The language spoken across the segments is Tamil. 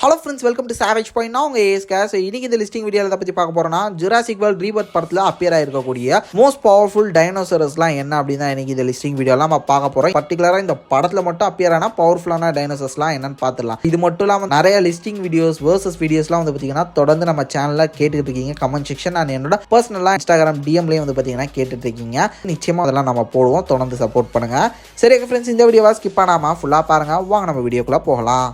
Hello friends, welcome to savage point. நான் உங்கள் ஏஎஸ்கே. ஸோ இன்னைக்கு இந்த லிஸ்டிங் வீடியோவில் பற்றி பார்க்க போகிறோன்னா ஜுராசிக் வேர்ல்ட் ரீபர்த் படத்தில் அப்பியர் ஆகிருக்கக்கூடிய மோஸ்ட் பவர்ஃபுல் டைனோசரஸ்லாம் என்ன அப்படின்னு தான் இன்னைக்கு இந்த லிஸ்டிங் வீடியோலாம் நம்ம பார்க்க போகிறோம். பர்டிகுலராக இந்த படத்தில் மட்டும் அப்பியர் ஆனால் பவர்ஃபுல்லான டைனோசர்ஸ்லாம் என்னன்னு பார்த்துடலாம். இது மட்டும் இல்லாமல் நிறைய லிஸ்டிங் வீடியோஸ் வர்சஸ் வீடியோஸ்லாம் வந்து பார்த்தீங்கன்னா தொடர்ந்து நம்ம சேனலில் கேட்டுக்கிட்டு இருக்கீங்க. கமெண்ட் செக்ஷன் அண்ட் என்னோட பர்சனலாக இன்ஸ்டாகிராம் டிஎம்லேயும் வந்து பார்த்தீங்கன்னா கேட்டுட்டு இருக்கீங்க. நிச்சயமாக அதெல்லாம் நம்ம போடுவோம். தொடர்ந்து சப்போர்ட் பண்ணுங்கள். சரி ஃப்ரெண்ட்ஸ், இந்த வீடியோவை ஸ்கிப் பண்ணாமல் ஃபுல்லாக பாருங்கள். வாங்க நம்ம வீடியோக்குள்ளே போகலாம்.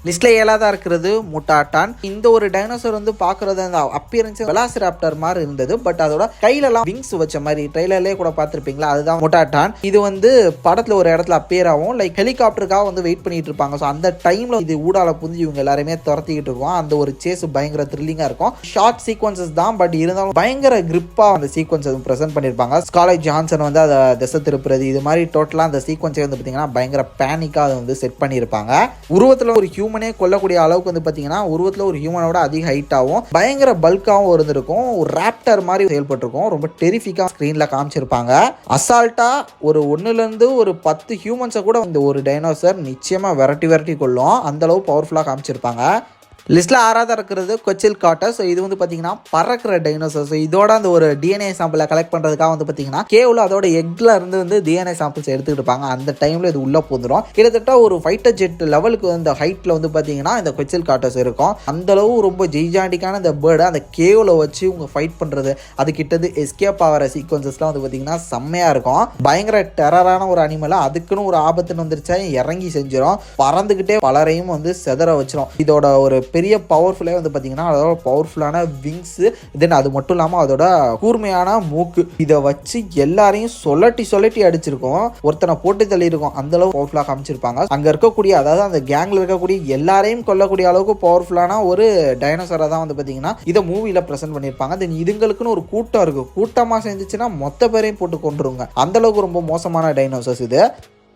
லிஸ்ட்ல 7ஆவதா இருக்கிறது முட்டாட்டான். இந்த ஒரு டைனோசர் வந்து பாக்குறது அந்த அப்பியரன்ஸ் வெலாசிராப்டர் மாதிரி இருந்தது. பட் அதோட கையிலலாம் விங்ஸ் வச்ச மாதிரி ட்ரெய்லர்லேயே கூட பார்த்துருப்பீங்களா, அதுதான் முட்டாட்டான். இது வந்து படத்துல ஒரு இடத்துல அப்பியர் ஆகும். லைக் ஹெலிகாப்டருக்காக வந்து வெயிட் பண்ணிட்டு இருப்பாங்க. ஸோ அந்த டைம்ல இது ஊடால புரிஞ்சு இவங்க எல்லாருமே துரத்திக்கிட்டு இருக்கோம். அந்த ஒரு சேஸ் பயங்கர த்ரில்லிங்கா இருக்கும். ஷார்ட் சீக்வன்சஸ் தான், பட் இருந்தாலும் பயங்கர கிரிப்பா அந்த சீக்வன்ஸ் பிரசென்ட் பண்ணிருப்பாங்க. ஸ்கார்லெட் ஜான்சன் வந்து அதை திசை திருப்புறது, இது மாதிரி டோட்டலா அந்த சீக்வன்ஸை வந்து பாத்தீங்கன்னா பயங்கர பேனிக்கா அதை வந்து செட் பண்ணியிருப்பாங்க. உருவத்துல ஒரு கொல்லக்கூடிய அளவுக்கு வந்து பாத்தீங்கன்னா உருவத்துல ஒரு ஹியூமனோட அதிக ஹைட்டாகவும் பயங்கர பல்காவும் இருந்திருக்கும். ஒரு ராப்டர் மாதிரி செயல்பட்டிருக்கும். ரொம்ப டெரிஃபிக்கா ஸ்கிரீன்ல காமிச்சிருப்பாங்க. அசால்ட்டா ஒரு 1 to 10 ஹியூமன்ஸை கூட இந்த ஒரு டைனோசர் நிச்சயமா விரட்டி கொள்ளும். அந்த அளவு பவர்ஃபுல்லா காமிச்சிருப்பாங்க. லிஸ்ட்டில் 6ஆவதா இருக்கிறது கொச்சில்காட்டர். ஸோ இது வந்து பார்த்தீங்கன்னா பறக்கிற டைனோசர். ஸோ இதோட அந்த ஒரு டிஎன்ஏ சாம்பிளை கலெக்ட் பண்ணுறதுக்காக வந்து பார்த்தீங்கன்னா கேவில் அதோட எக்ல இருந்து வந்து டிஎன்ஏ சாம்பிள்ஸ் எடுத்துக்கிட்டு இருப்பாங்க. அந்த டைமில் இது உள்ளே போந்துடும். கிட்டத்தட்ட ஒரு ஃபைட்டர் ஜெட் லெவலுக்கு அந்த ஹைட்டில் வந்து பார்த்தீங்கன்னா இந்த கொச்சில்காட்டர்ஸ் இருக்கும். அந்தளவு ரொம்ப ஜெய்ஜாண்டிக்கான இந்த பேர்டை அந்த கேவில் வச்சு உங்கள் ஃபைட் பண்ணுறது, அது கிட்டது எஸ்கேப் ஆகிற சீக்வன்சஸ்லாம் வந்து பார்த்தீங்கன்னா செம்மையாக இருக்கும். பயங்கர டெரரான ஒரு அனிமலாக அதுக்குன்னு ஒரு ஆபத்துன்னு வந்துருச்சா இறங்கி செஞ்சிடும். பறந்துக்கிட்டே பலரையும் வந்து செதற வச்சிடும். இதோட ஒரு பெரிய பவர்ஃபுல்லே வந்து பார்த்தீங்கன்னா அதோட பவர்ஃபுல்லான விங்ஸு, தென் அது மட்டும் இல்லாமல் அதோட கூர்மையான மூக்கு, இதை வச்சு எல்லாரையும் சொல்லட்டி அடிச்சிருக்கோம். ஒருத்தனை போட்டு தள்ளி இருக்கும். அந்த அளவு பவர்ஃபுல்லாக காமிச்சிருப்பாங்க. அங்கே இருக்கக்கூடிய, அதாவது அந்த கேங்கில் இருக்கக்கூடிய எல்லாரையும் கொல்லக்கூடிய அளவுக்கு பவர்ஃபுல்லான ஒரு டைனோசரை தான் வந்து பார்த்தீங்கன்னா இதை மூவியில் ப்ரெசென்ட் பண்ணியிருப்பாங்க. தென் இதுங்களுக்குன்னு ஒரு கூட்டம் இருக்குது. கூட்டமாக செஞ்சுச்சுன்னா மொத்த பேரையும் போட்டு கொண்டுருங்க. அந்த அளவுக்கு ரொம்ப மோசமான டைனோசர்ஸ் இது.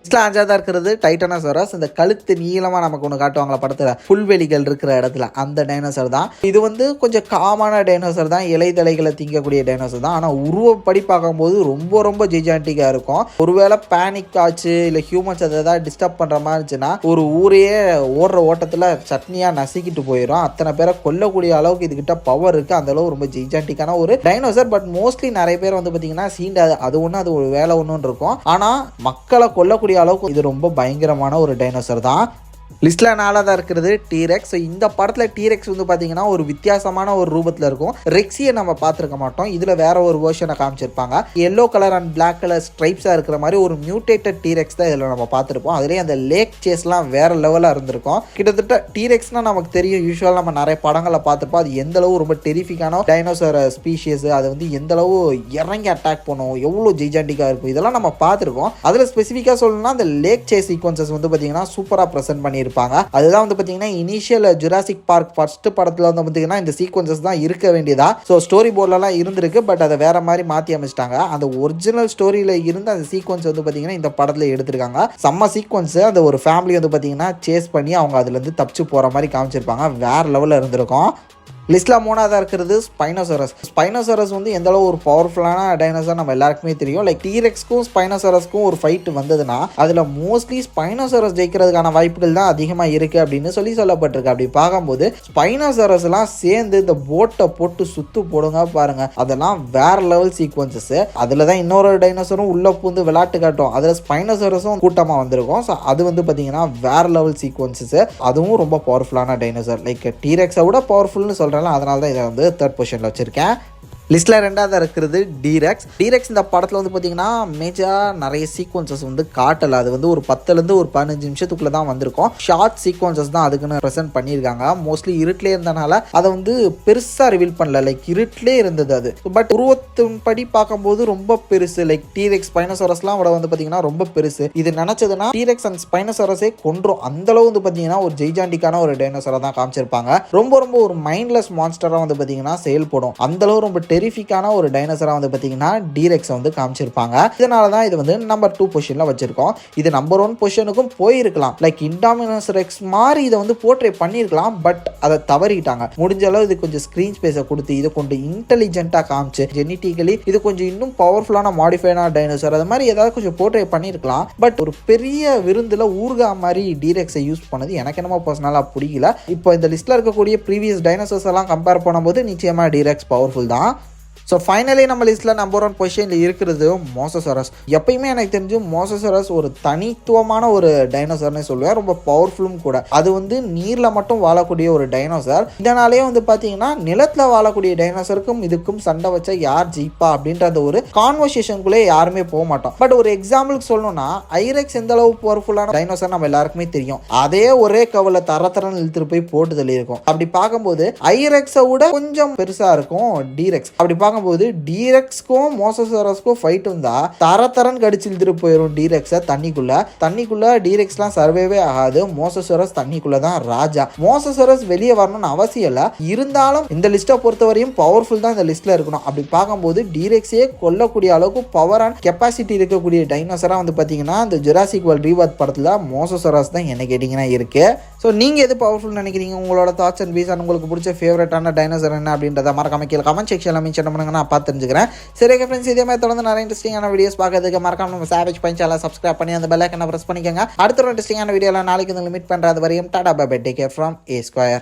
5ஆவதா இருக்கிறது டைட்டானோசரஸ். இந்த கழுத்து நீளமாக நமக்கு ஒன்று காட்டுவாங்களா படத்தில், புல்வெளிகள் இருக்கிற இடத்துல, அந்த டைனோசர் தான். இது வந்து கொஞ்சம் காமான டைனோசர் தான். இலைதலைகளை திங்கக்கூடிய டைனோசர் தான். ஆனால் உருவப்படி பார்க்கும்போது ரொம்ப ஜெய்ஜாண்டிக்காக இருக்கும். ஒருவேளை பேனிக் ஆச்சு இல்லை ஹியூமன்ஸ் அதை ஏதாவது டிஸ்டர்ப் பண்ணுற மாதிரி இருந்துச்சுன்னா ஒரு ஊரையே ஓடுற ஓட்டத்தில் சட்னியாக நசுக்கிட்டு போயிடும். அத்தனை பேரை கொல்லக்கூடிய அளவுக்கு இதுகிட்ட பவர் இருக்குது. அந்த அளவு ரொம்ப ஜெய்ஜாண்டிக்கான ஒரு டைனோசர். பட் மோஸ்ட்லி நிறைய பேர் வந்து பார்த்தீங்கன்னா சீண்டாது. அது ஒரு வேலை ஒன்று இருக்கும். ஆனால் மக்களை கொல்லக்கூடிய அளவுக்கு இது ரொம்ப பயங்கரமான ஒரு டைனோசர் தான். லிஸ்ட்ல 4ஆவதா இருக்கிறது டீரெக்ஸ். இந்த படத்துல டீரெக்ஸ் வந்து பாத்தீங்கன்னா ஒரு வித்தியாசமான ஒரு ரூபத்துல இருக்கும். ரெக்ஸியை நம்ம பார்த்துருக்க மாட்டோம். இதுல வேற ஒரு வெர்ஷனை காமிச்சிருப்பாங்க. Yellow colour and black colour ஸ்ட்ரைப்ஸா இருக்கிற மாதிரி ஒரு மியூட்டேட்டட் டீரெக்ஸ் தான் இதுல நம்ம பார்த்துருப்போம். அதுலேயே அந்த லேக் சேஸ்லாம் வேற லெவலா இருந்திருக்கும். கிட்டத்தட்ட டீரெக்ஸ்னா நமக்கு தெரியும், யூஸ்வலாக நம்ம நிறைய படங்களை பார்த்துருப்போம். அது எந்த அளவு ரொம்ப டெரிஃபிக்கான டைனோசர் ஸ்பீஷியஸ், அது வந்து எந்த அளவு இறங்கி அட்டாக் பண்ணும், எவ்வளோ ஜெய்ஜாண்டிக்கா இருக்கும், இதெல்லாம் நம்ம பார்த்துருக்கோம். அதுல ஸ்பெசிஃபிக்கா சொல்லணும்னா அந்த லேக் சேஸ் சீக்வன்சஸ் வந்து பாத்தீங்கன்னா சூப்பரா ப்ரெசென்ட் பண்ணி இருப்பாங்க. அதுதான் வந்து பாத்தீங்கன்னா இனிஷியல் ஜுராசிக் பார்க் ஃபர்ஸ்ட் படத்துல வந்து பாத்தீங்கன்னா இந்த சீக்வன்சஸ் தான் இருக்க வேண்டியதா. ஸோ ஸ்டோரி போர்ட்லாம் இருந்திருக்கு. பட் அதை வேற மாதிரி மாற்றி அமைச்சிட்டாங்க. அந்த ஒரிஜினல் ஸ்டோரியில இருந்து அந்த சீக்வன்ஸ் வந்து பாத்தீங்கன்னா இந்த படத்துல எடுத்திருக்காங்க. செம்ம சீக்வன்ஸ். அந்த ஒரு ஃபேமிலி வந்து பாத்தீங்கன்னா சேஸ் பண்ணி அவங்க அதுல இருந்து தப்பிச்சு போற மாதிரி காமிச்சிருப்பாங்க. வேற லெவல்ல இருந்திருக்கும். லிஸ்ட்ல 3ஆவதா இருக்கிறது ஸ்பைனோசரஸ். ஸ்பைனோசரஸ் வந்து எந்த அளவு ஒரு பவர்ஃபுல்லான டைனோசர் நம்ம எல்லாருக்குமே தெரியும். லைக் டீரெக்ஸ்க்கும் ஸ்பைனோசரஸ்க்கும் ஒரு ஃபைட் வந்ததுன்னா அதுல மோஸ்ட்லி ஸ்பைனோசரஸ் ஜெயிக்கிறதுக்கான வாய்ப்புகள் தான் அதிகமாக இருக்கு அப்படின்னு சொல்லப்பட்டிருக்கு. அப்படி பார்க்கும்போது ஸ்பைனோசரஸ் எல்லாம் சேர்ந்து இந்த போட்டை போட்டு சுத்து போடுங்க பாருங்க, அதெல்லாம் வேற லெவல் சீக்வன்சஸ். அதுல தான் இன்னொரு டைனோசரும் உள்ள பூந்து விளையாட்டு காட்டும். அதுல ஸ்பைனோசரஸும் கூட்டமா வந்திருக்கும். ஸோ அது வந்து பாத்தீங்கன்னா வேற லெவல் சீக்வன்சஸ். அதுவும் ரொம்ப பவர்ஃபுல்லான டைனோசர். லைக் டீரெக்ஸை விட பவர்ஃபுல்னு சொல்றேன். அதனால தான் இதை வந்து 3rd பொசிஷன்ல வச்சிருக்கேன். லிஸ்ட்ல 2ஆவதா இருக்கிறது டீரெக்ஸ். டீரெக்ஸ் இந்த படத்துல வந்து பாத்தீங்கன்னா மேஜரா நிறைய சீக்வன்சஸ் வந்து காட்டல. அது வந்து ஒரு 10 to 15 நிமிஷத்துக்குள்ள தான் வந்திருக்கும். ஷார்ட் சீக்வன்சஸ் தான் அதுக்குன்னு ப்ரெசென்ட் பண்ணியிருக்காங்க. மோஸ்ட்லி இருட்டிலே இருந்தனால அதை வந்து பெருசா ரிவீல் பண்ணல. லைக் இருட்டிலே இருந்தது அது. பட் உருவத்தின் படி பார்க்கும்போது ரொம்ப பெருசு. லைக் டீரெக்ஸ் ஸ்பைனோசரஸ்லாம் விட வந்து பாத்தீங்கன்னா ரொம்ப பெருசு. இது நினைச்சதுன்னா டீரெக்ஸ் அண்ட் ஸ்பைனோசரஸே கொன்றும். அந்த அளவு வந்து பாத்தீங்கன்னா ஒரு ஜெய்ஜாண்டிக்கான ஒரு டைனோசரை தான் காமிச்சிருப்பாங்க. ரொம்ப ஒரு மைண்ட்லெஸ் மான்ஸ்டரா வந்து பாத்தீங்கன்னா செயல்படும். அந்த அளவு ரொம்ப டெரிஃபிக்கான ஒரு டைனோசரா வந்து பார்த்தீங்கன்னா டீரெக்ஸை வந்து காமிச்சிருப்பாங்க. இதனால தான் இது வந்து நம்பர் 2 பொசிஷன்ல வச்சிருக்கோம். இது நம்பர் 1 பொசிஷனுக்கும் போயிருக்கலாம். லைக் இன்டாமினஸ் ரெக்ஸ் மாதிரி இதை வந்து போர்ட்ரே பண்ணியிருக்கலாம். பட் அதை தவறிட்டாங்க. முடிஞ்ச அளவு இது கொஞ்சம் ஸ்க்ரீன் ஸ்பேஸை கொடுத்து இது கொஞ்சம் இன்டெலிஜென்ட்டாக காமிச்சு ஜெனட்டிக்கலி இது கொஞ்சம் இன்னும் பவர்ஃபுல்லான மாடிஃபைடான டைனோசர் அது மாதிரி ஏதாவது கொஞ்சம் போர்ட்ரே பண்ணியிருக்கலாம். பட் ஒரு பெரிய விருந்தில் ஊர்கா மாதிரி டீரெக்ஸை யூஸ் பண்ணது எனக்கு என்னமோ பர்சனலாக பிடிக்கல. இப்போ இந்த லிஸ்ட்டில் இருக்கக்கூடிய ப்ரீவியஸ் டைனோசர்ஸ் எல்லாம் கம்பேர் பண்ணும்போது நிச்சயமாக டீரெக்ஸ் பவர்ஃபுல் தான். ஸோ ஃபைனலி நம்ம லிஸ்ட்டில் நம்பர் 1 பொசிஷனில் இருக்கிறது மோசோசரஸ். எப்பயுமே எனக்கு தெரிஞ்சு மோசோசரஸ் ஒரு தனித்துவமான ஒரு டைனோசர்னே சொல்லுவேன். ரொம்ப பவர்ஃபுல்லும் கூட. அது வந்து நீரில் மட்டும் வாழக்கூடிய ஒரு டைனோசர். இதனாலேயே வந்து பார்த்தீங்கன்னா நிலத்தில் வாழக்கூடிய டைனோசருக்கும் இதுக்கும் சண்டை வச்சா யார் ஜெயிப்பா அப்படின்ற அந்த ஒரு கான்வர்சேஷனுக்குள்ளே யாருமே போக மாட்டோம். பட் ஒரு எக்ஸாம்பிளுக்கு சொல்லணும்னா ஐரெக்ஸ் எந்த அளவு பவர்ஃபுல்லான டைனோசர் நம்ம எல்லாருக்குமே தெரியும். அதே ஒரே கவலை தரத்தரன்னு இழுத்துட்டு போய் போட்டு தள்ளி இருக்கும். அப்படி பார்க்கும்போது ஐரெக்ஸை விட கொஞ்சம் பெருசாக இருக்கும் டீரெக்ஸ். அப்படி பார்க்கும்போது டீரெக்ஸ்க்கும் மோசோசரஸ்க்கும் ஃபைட் வந்தா தரத்தரன் கடிச்சு இழுத்துட்டு போயிடும் டீரெக்ஸை தண்ணிக்குள்ள டீரெக்ஸ்லாம் சர்வேவே ஆகாது. மோசோசரஸ் தண்ணிக்குள்ள தான் ராஜா. மோசோசரஸ் வெளியே வரணும்னு அவசியம் இல்லை. இருந்தாலும் இந்த லிஸ்ட்டை பொறுத்தவரையும் பவர்ஃபுல் தான் இந்த லிஸ்ட்ல இருக்கணும். அப்படி பார்க்கும்போது டீரெக்ஸே கொல்லக்கூடிய அளவுக்கு பவர் அண்ட் கெப்பாசிட்டி இருக்கக்கூடிய டைனோசரா வந்து பார்த்தீங்கன்னா இந்த ஜுராசிக் வேர்ல்ட் ரீபர்த் படத்தில் மோசோசரஸ் தான் என்ன கேட்டிங்கன்னா இருக்கு. ஸோ நீங்கள் எது பவர்ஃபுல் நினைக்கிறீங்க? உங்களோட தாட்ஸ் அண்ட் வீஸ் அண்ட் உங்களுக்கு பிடிச்ச ஃபேவரட்டான டைனோசர் என்ன அப்படின்றத மறக்காம கீழே கமெண்ட் செக்ஷனில் மென்ஷன் பண்ணுங்க. நான் பார்த்து தெரிஞ்சுக்கிறேன். சரி ஃப்ரெண்ட்ஸ், இதே மாதிரி தொடர்ந்து நிறைய இன்ட்ரெஸ்டிங்கான வீடியோஸ் பார்க்கறதுக்கு மறக்காம நம்ம சேவேஜ் பஞ்ச் சேனலை சப்ஸ்கிரைப் பண்ணி அந்த பெல் ஐகானை பிரஸ் பண்ணிக்கோங்க. அடுத்த ஒரு இன்ட்ரெஸ்டிங்கான வீடியோவில் நாளைக்கு மீட் பண்ணுறது வரையும் tata bye bye. Take care from A Square.